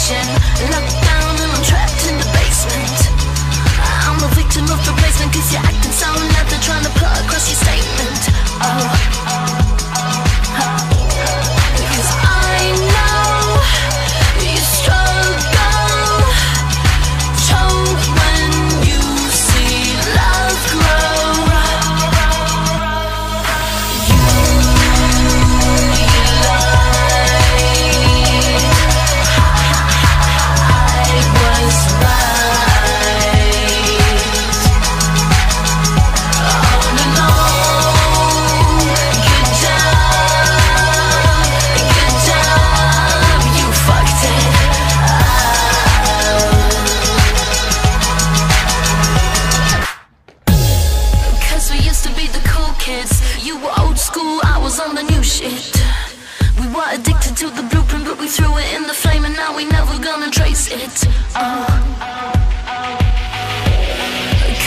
station, locked down and I'm trapped in the basement. I'm a victim of replacement, cause you're acting so loud, they're trying to put across your statement. Because I know you struggle, choke when you see love grow. You were old school, I was on the new shit. We were addicted to the blueprint, but we threw it in the flame, and now we never gonna trace it.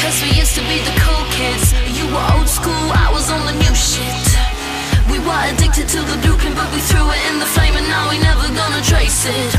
Cause we used to be the cool kids. You were old school, I was on the new shit. We were addicted to the blueprint, but we threw it in the flame, and now we never gonna trace it.